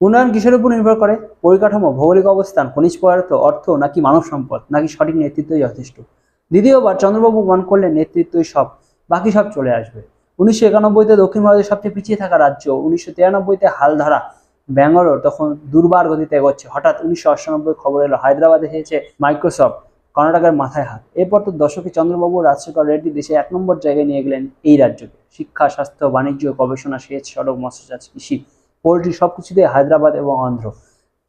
উন্নয়ন কিসের উপর নির্ভর করে? পরিকাঠামো, ভৌগোলিক অবস্থান, খনিজ পদার্থ, অর্থ নাকি মানব সম্পদ, নাকি সঠিক নেতৃত্বই যথেষ্ট? দ্বিতীয়বার চন্দ্রবাবু মন করলে নেতৃত্বই সব, বাকি সব চলে আসবে। 1991-তে দক্ষিণ ভারতের সবচেয়ে পিছিয়ে থাকা রাজ্য, 1993-তে হালধারা ব্যাঙ্গালোর তখন দুর্বার গতিতে এগোচ্ছে। হঠাৎ 1998 খবর এলো হায়দ্রাবাদে এসেছে মাইক্রোসফট, কর্ণাটকের মাথায় হাত। এরপর তো দশকে চন্দ্রবাবু রাজশেখর রেড্ডি দেশে 1 নম্বর জায়গায় নিয়ে গেলেন এই রাজ্যকে। শিক্ষা, স্বাস্থ্য, বাণিজ্য, গবেষণা, সেচ, সড়ক, মৎস্যচাষ, কৃষি, পোল্ট্রি সবকিছুতে হায়দ্রাবাদ এবং অন্ধ্র।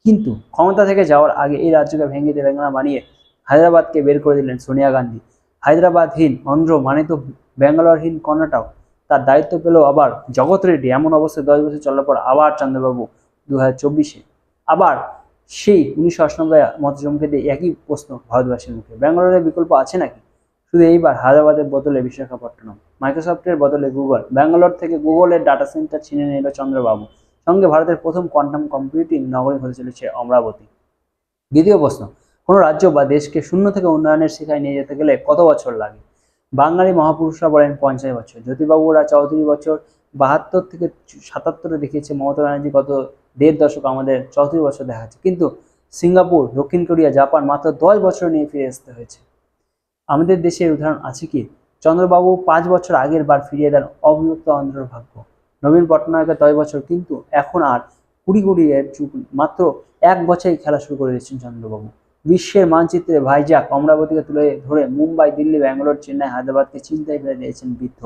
কিন্তু ক্ষমতা থেকে যাওয়ার আগে এই রাজ্যকে ভেঙে তেলেঙ্গানা বানিয়ে হায়দ্রাবাদকে বের করে দিলেন সোনিয়া গান্ধী। হায়দ্রাবাদহীন অন্ধ্র মানে তো ব্যাঙ্গালোরহীন কর্ণাটক। তার দায়িত্ব পেল আবার জগৎ রেড্ডি। এমন অবস্থায় 10 বছর চলার পর আবার চন্দ্রবাবু 2024-এ আবার সেই 1998 মত চমকে দিয়ে একই প্রশ্ন ভারতবাসীর মুখে, ব্যাঙ্গালোরের বিকল্প আছে নাকি? শুধু এইবার হায়দ্রাবাদের বদলে বিশাখাপট্টনম, মাইক্রোসফটের বদলে গুগল, ব্যাঙ্গালোর থেকে গুগলের ডাটা সেন্টার ছিনে নিল চন্দ্রবাবু। সঙ্গে ভারতের প্রথম কোয়ান্টাম কম্পিউটিং নগরী হতে চলেছে অমরাবতী। দ্বিতীয় প্রশ্ন, কোনো রাজ্য বা দেশকে শূন্য থেকে উন্নয়নের শিখায় নিয়ে যেতে গেলে কত বছর লাগে? বাঙালি মহাপুরুষরা বলেন 50 বছর, জ্যোতিবাবুরা 34 বছর, 72 থেকে 77-এ দেখিয়েছে মমতা ব্যানার্জি গত 1.5 দশক আমাদের 34 বছর দেখাচ্ছে। কিন্তু সিঙ্গাপুর, দক্ষিণ কোরিয়া, জাপান মাত্র 10 বছর নিয়ে ফিরে আসতে হয়েছে। আমাদের দেশের উদাহরণ আছে কি? চন্দ্রবাবু 5 বছর আগের বার ফিরিয়ে দেন অবিভক্ত অন্ধ্রের ভাগ্য। নবীন পট্টনায়কের 10 বছর, কিন্তু এখন আর 20 কোটি এর যুগ, মাত্র 1 বছরেই খেলা শুরু করে দিচ্ছেন চন্দ্রবাবু। বিশ্বের মানচিত্রে ভাইজাক, অমরাবতীকে তুলে ধরে মুম্বাই, দিল্লি, ব্যাঙ্গালোর, চেন্নাই, হায়দ্রাবাদকে চিন্তায় ফেলে দিয়েছেন বৃদ্ধ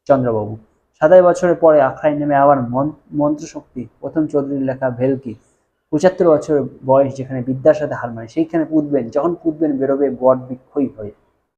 চন্দ্রবাবু। 27 বছরের পরে আখড়ায় নেমে আবার মন্ত্রশক্তি, প্রথম চৌধুরীর লেখা ভেলকি। 75 বছর বয়স, যেখানে বিদ্যার সাথে হার মানে সেইখানে পুঁতবেন, যখন পুঁতবেন বেরোবে বট বৃক্ষই হয়ে।